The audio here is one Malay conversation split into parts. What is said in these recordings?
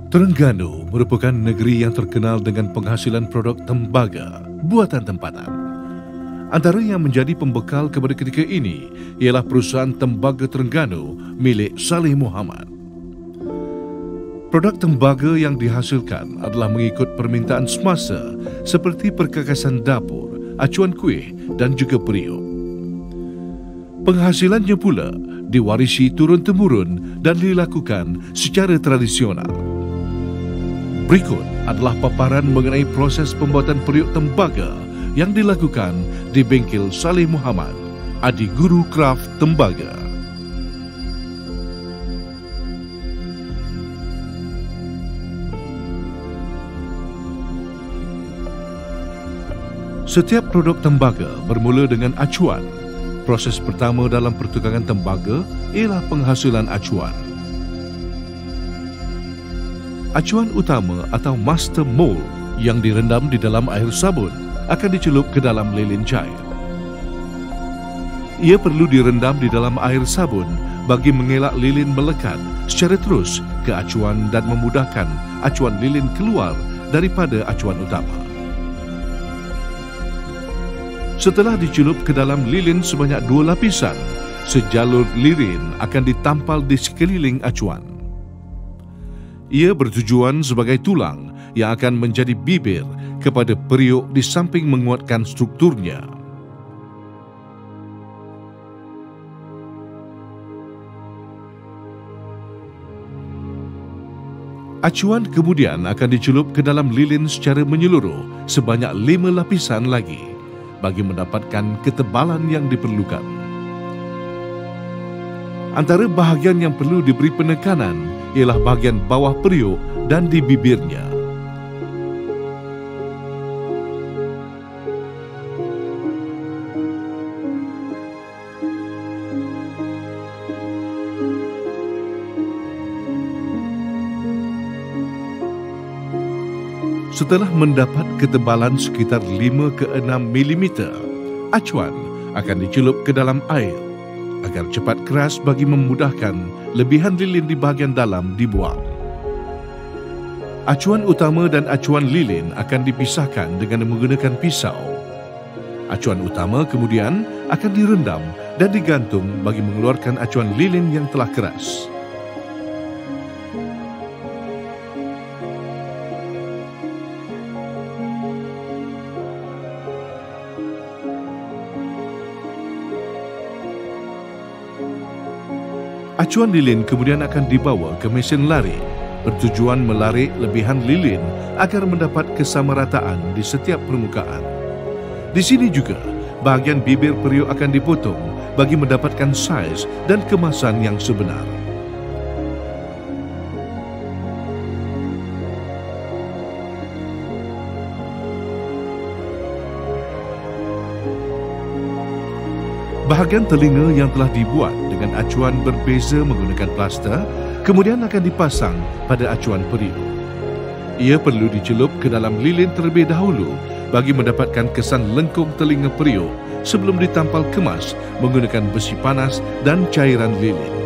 Terengganu merupakan negeri yang terkenal dengan penghasilan produk tembaga buatan tempatan. Antara yang menjadi pembekal kepada ketika ini ialah perusahaan tembaga Terengganu milik Saleh Muhammad. Produk tembaga yang dihasilkan adalah mengikut permintaan semasa seperti perkakasan dapur, acuan kuih dan juga periuk. Penghasilannya pula diwarisi turun-temurun dan dilakukan secara tradisional. Berikut adalah paparan mengenai proses pembuatan periuk tembaga yang dilakukan di bengkel Saleh Muhammad, Adi Guru Kraft Tembaga. Setiap produk tembaga bermula dengan acuan. Proses pertama dalam pertukangan tembaga ialah penghasilan acuan. Acuan utama atau master mold yang direndam di dalam air sabun akan dicelup ke dalam lilin cair. Ia perlu direndam di dalam air sabun bagi mengelak lilin melekat secara terus ke acuan dan memudahkan acuan lilin keluar daripada acuan utama. Setelah dicelup ke dalam lilin sebanyak 2 lapisan, sejalur lilin akan ditampal di sekeliling acuan. Ia bertujuan sebagai tulang yang akan menjadi bibir kepada periuk di samping menguatkan strukturnya. Acuan kemudian akan dicelup ke dalam lilin secara menyeluruh sebanyak 5 lapisan lagi bagi mendapatkan ketebalan yang diperlukan. Antara bahagian yang perlu diberi penekanan ialah bahagian bawah periuk dan di bibirnya. Setelah mendapat ketebalan sekitar 5 ke 6 mm, acuan akan dicelup ke dalam air agar cepat keras bagi memudahkan lebihan lilin di bahagian dalam dibuang. Acuan utama dan acuan lilin akan dipisahkan dengan menggunakan pisau. Acuan utama kemudian akan direndam dan digantung bagi mengeluarkan acuan lilin yang telah keras. Acuan lilin kemudian akan dibawa ke mesin larik, bertujuan melarik lebihan lilin agar mendapat kesamarataan di setiap permukaan. Di sini juga, bahagian bibir periuk akan dipotong bagi mendapatkan saiz dan kemasan yang sebenar. Bahagian telinga yang telah dibuat dengan acuan berbeza menggunakan plaster kemudian akan dipasang pada acuan periuk. Ia perlu dicelup ke dalam lilin terlebih dahulu bagi mendapatkan kesan lengkung telinga periuk sebelum ditampal kemas menggunakan besi panas dan cairan lilin.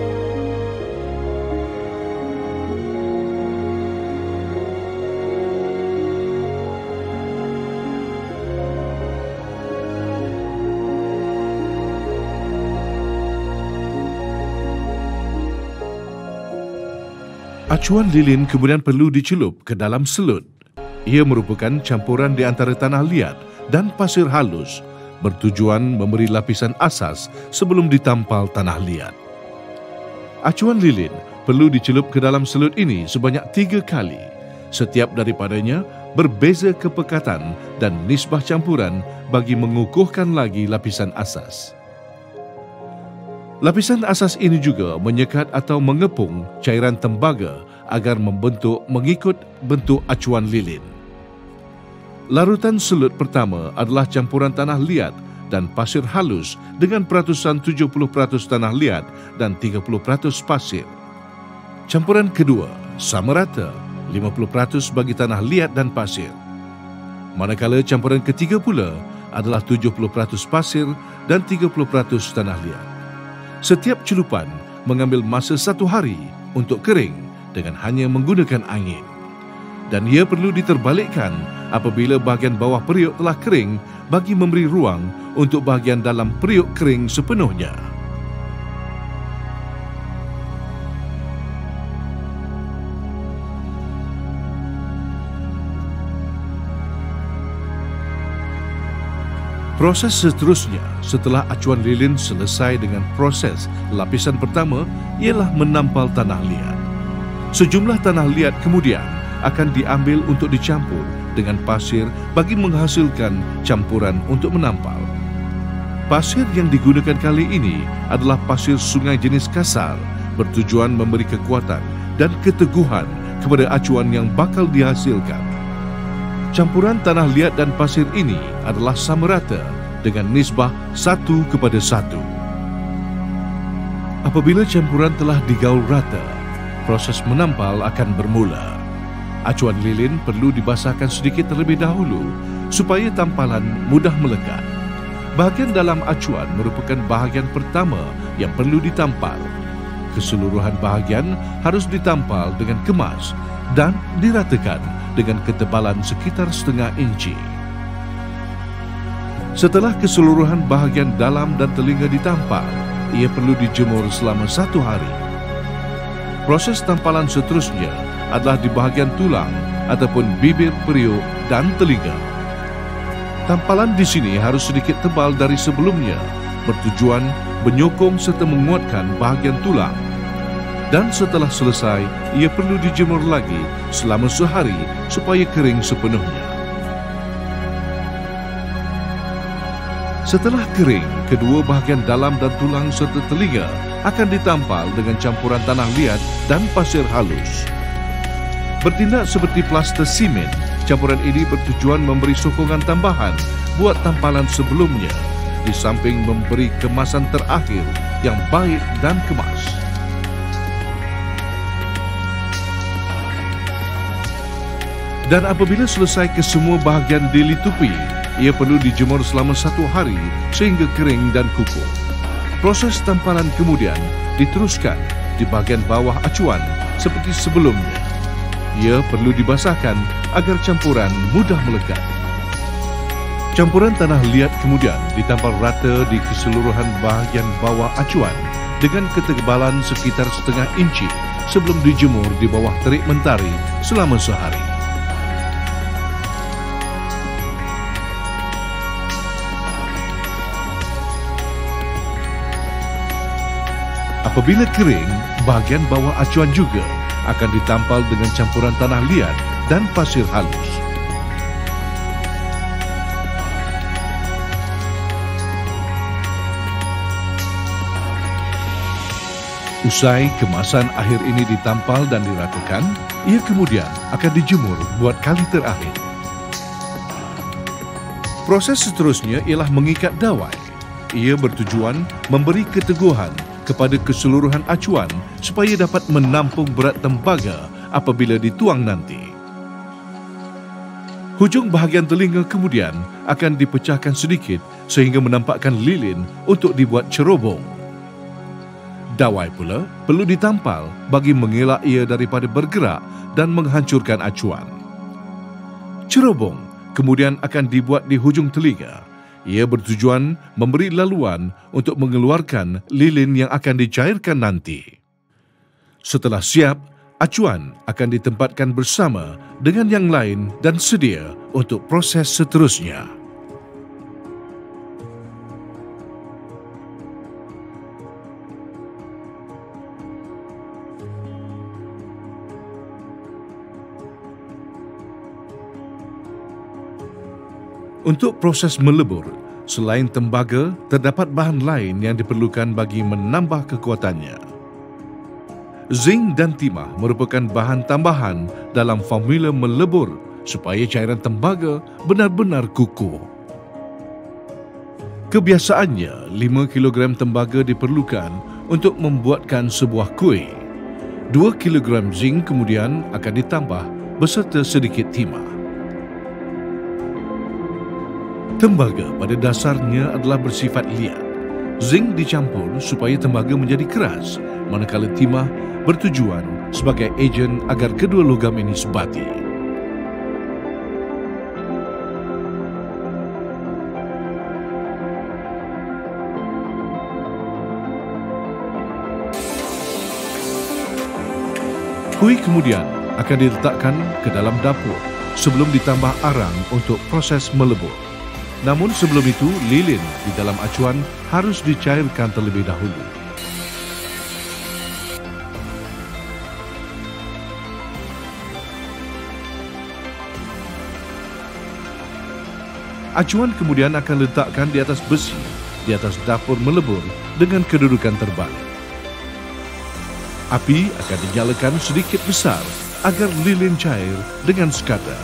Acuan lilin kemudian perlu dicelup ke dalam selut. Ia merupakan campuran di antara tanah liat dan pasir halus, bertujuan memberi lapisan asas sebelum ditampal tanah liat. Acuan lilin perlu dicelup ke dalam selut ini sebanyak 3 kali. Setiap daripadanya berbeza kepekatan dan nisbah campuran bagi mengukuhkan lagi lapisan asas. Lapisan asas ini juga menyekat atau mengepung cairan tembaga agar membentuk mengikut bentuk acuan lilin. Larutan selut pertama adalah campuran tanah liat dan pasir halus dengan peratusan 70% tanah liat dan 30% pasir. Campuran kedua sama rata 50% bagi tanah liat dan pasir. Manakala campuran ketiga pula adalah 70% pasir dan 30% tanah liat. Setiap celupan mengambil masa 1 hari untuk kering dengan hanya menggunakan angin. dan ia perlu diterbalikkan apabila bahagian bawah periuk telah kering bagi memberi ruang untuk bahagian dalam periuk kering sepenuhnya. Proses seterusnya setelah acuan lilin selesai dengan proses lapisan pertama ialah menampal tanah liat. Sejumlah tanah liat kemudian akan diambil untuk dicampur dengan pasir bagi menghasilkan campuran untuk menampal. Pasir yang digunakan kali ini adalah pasir sungai jenis kasar, bertujuan memberi kekuatan dan keteguhan kepada acuan yang bakal dihasilkan. Campuran tanah liat dan pasir ini adalah sama rata dengan nisbah 1:1. Apabila campuran telah digaul rata, proses menampal akan bermula. Acuan lilin perlu dibasahkan sedikit terlebih dahulu supaya tampalan mudah melekat. Bahagian dalam acuan merupakan bahagian pertama yang perlu ditampal. Keseluruhan bahagian harus ditampal dengan kemas dan diratakan dengan ketebalan sekitar setengah inci. Setelah keseluruhan bahagian dalam dan telinga ditampal, ia perlu dijemur selama 1 hari. Proses tampalan seterusnya adalah di bahagian tulang ataupun bibir periuk dan telinga. Tampalan di sini harus sedikit tebal dari sebelumnya, bertujuan menyokong serta menguatkan bahagian tulang. Dan setelah selesai, ia perlu dijemur lagi selama sehari supaya kering sepenuhnya. Setelah kering, kedua bahagian dalam dan tulang serta telinga akan ditampal dengan campuran tanah liat dan pasir halus. Bertindak seperti plaster simen, campuran ini bertujuan memberi sokongan tambahan buat tampalan sebelumnya, di samping memberi kemasan terakhir yang baik dan kemas. Dan apabila selesai kesemua bahagian dilitupi, ia perlu dijemur selama 1 hari sehingga kering dan kukuh. Proses tampalan kemudian diteruskan di bahagian bawah acuan seperti sebelumnya. Ia perlu dibasahkan agar campuran mudah melekat. Campuran tanah liat kemudian ditampal rata di keseluruhan bahagian bawah acuan dengan ketebalan sekitar setengah inci sebelum dijemur di bawah terik mentari selama sehari. Apabila kering, bahagian bawah acuan juga akan ditampal dengan campuran tanah liat dan pasir halus. Usai kemasan akhir ini ditampal dan diratakan, ia kemudian akan dijemur buat kali terakhir. Proses seterusnya ialah mengikat dawai. Ia bertujuan memberi keteguhan kepada keseluruhan acuan supaya dapat menampung berat tembaga apabila dituang nanti. Hujung bahagian telinga kemudian akan dipecahkan sedikit sehingga menampakkan lilin untuk dibuat cerobong. Dawai pula perlu ditampal bagi mengelak ia daripada bergerak dan menghancurkan acuan. Cerobong kemudian akan dibuat di hujung telinga. Ia bertujuan memberi laluan untuk mengeluarkan lilin yang akan dicairkan nanti. Setelah siap, acuan akan ditempatkan bersama dengan yang lain dan sedia untuk proses seterusnya. Untuk proses melebur, selain tembaga, terdapat bahan lain yang diperlukan bagi menambah kekuatannya. Zinc dan timah merupakan bahan tambahan dalam formula melebur supaya cairan tembaga benar-benar kukuh. Kebiasaannya, 5 kg tembaga diperlukan untuk membuatkan sebuah kuih. 2 kg zinc kemudian akan ditambah beserta sedikit timah. Tembaga pada dasarnya adalah bersifat liat. Zinc dicampur supaya tembaga menjadi keras, manakala timah bertujuan sebagai ejen agar kedua logam ini sebati. Kuih kemudian akan diletakkan ke dalam dapur sebelum ditambah arang untuk proses melebur. Namun sebelum itu, lilin di dalam acuan harus dicairkan terlebih dahulu. Acuan kemudian akan diletakkan di atas besi, di atas dapur melebur dengan kedudukan terbalik. Api akan dinyalakan sedikit besar agar lilin cair dengan sekadar.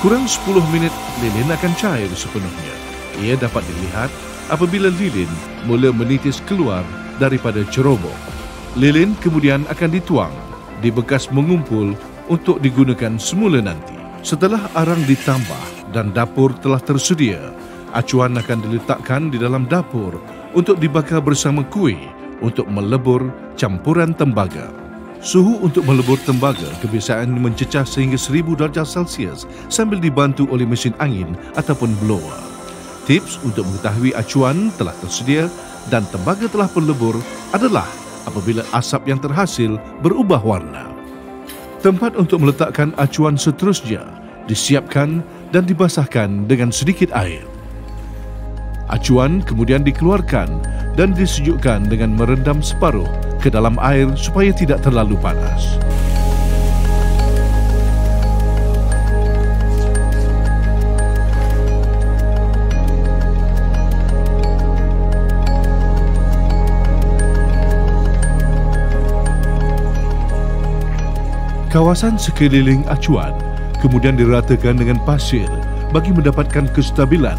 Kurang 10 minit, lilin akan cair sepenuhnya. Ia dapat dilihat apabila lilin mula menitis keluar daripada cerobong. Lilin kemudian akan dituang di bekas mengumpul untuk digunakan semula nanti. Setelah arang ditambah dan dapur telah tersedia, acuan akan diletakkan di dalam dapur untuk dibakar bersama kuih untuk melebur campuran tembaga. Suhu untuk melebur tembaga kebiasaan mencecah sehingga 1000 darjah Celsius sambil dibantu oleh mesin angin ataupun blower. Tips untuk mengetahui acuan telah tersedia dan tembaga telah pelebur adalah apabila asap yang terhasil berubah warna. Tempat untuk meletakkan acuan seterusnya disiapkan dan dibasahkan dengan sedikit air. Acuan kemudian dikeluarkan dan disejukkan dengan merendam separuh ke dalam air supaya tidak terlalu panas. Kawasan sekeliling acuan kemudian diratakan dengan pasir bagi mendapatkan kestabilan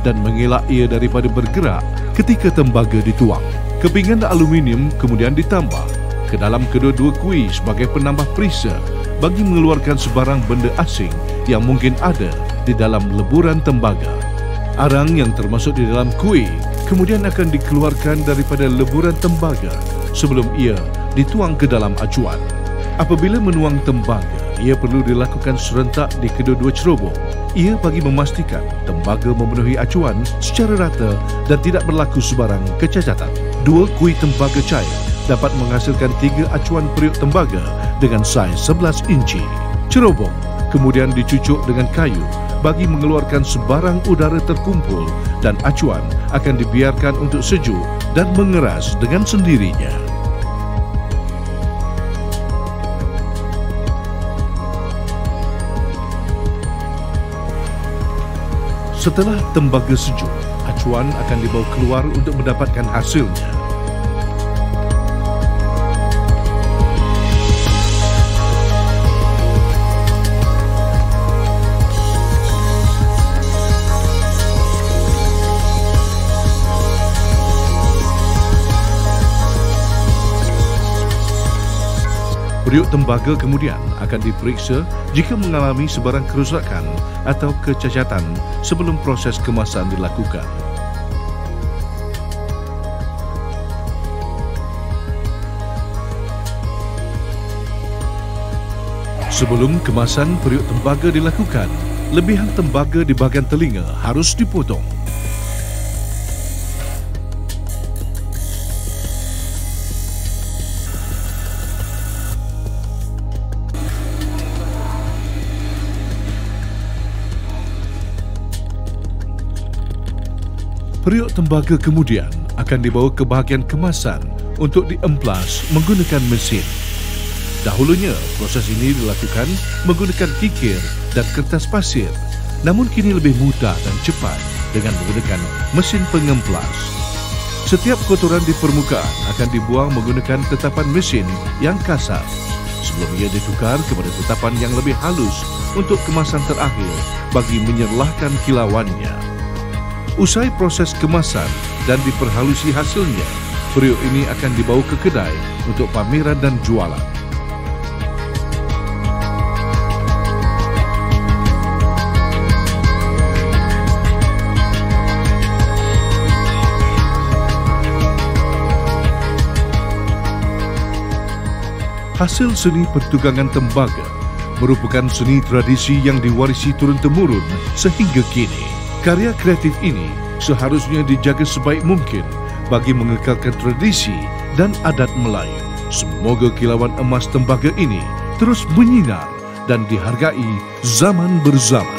dan mengelak ia daripada bergerak ketika tembaga dituang. Kepingan aluminium kemudian ditambah ke dalam kedua-dua kuih sebagai penambah perisa bagi mengeluarkan sebarang benda asing yang mungkin ada di dalam leburan tembaga. Arang yang termasuk di dalam kuih kemudian akan dikeluarkan daripada leburan tembaga sebelum ia dituang ke dalam acuan. Apabila menuang tembaga, ia perlu dilakukan serentak di kedua-dua cerobong. Ia bagi memastikan tembaga memenuhi acuan secara rata dan tidak berlaku sebarang kecacatan. 2 kuih tembaga cair dapat menghasilkan 3 acuan periuk tembaga dengan saiz 11 inci. Cerobong kemudian dicucuk dengan kayu bagi mengeluarkan sebarang udara terkumpul dan acuan akan dibiarkan untuk sejuk dan mengeras dengan sendirinya. Setelah tembaga sejuk, acuan akan dibawa keluar untuk mendapatkan hasilnya. Periuk tembaga kemudian akan diperiksa jika mengalami sebarang kerosakan atau kecacatan sebelum proses kemasan dilakukan. Sebelum kemasan periuk tembaga dilakukan, lebihan tembaga di bahagian telinga harus dipotong. Periuk tembaga kemudian akan dibawa ke bahagian kemasan untuk diemplas menggunakan mesin. Dahulunya, proses ini dilakukan menggunakan kikir dan kertas pasir, namun kini lebih mudah dan cepat dengan menggunakan mesin pengemplas. Setiap kotoran di permukaan akan dibuang menggunakan tetapan mesin yang kasar sebelum ia ditukar kepada tetapan yang lebih halus untuk kemasan terakhir bagi menyerlahkan kilauannya. Usai proses kemasan dan diperhalusi hasilnya, periuk ini akan dibawa ke kedai untuk pameran dan jualan. Hasil seni pertukangan tembaga merupakan seni tradisi yang diwarisi turun-temurun sehingga kini. Karya kreatif ini seharusnya dijaga sebaik mungkin bagi mengekalkan tradisi dan adat Melayu. Semoga kilauan emas tembaga ini terus menyinar dan dihargai zaman berzaman.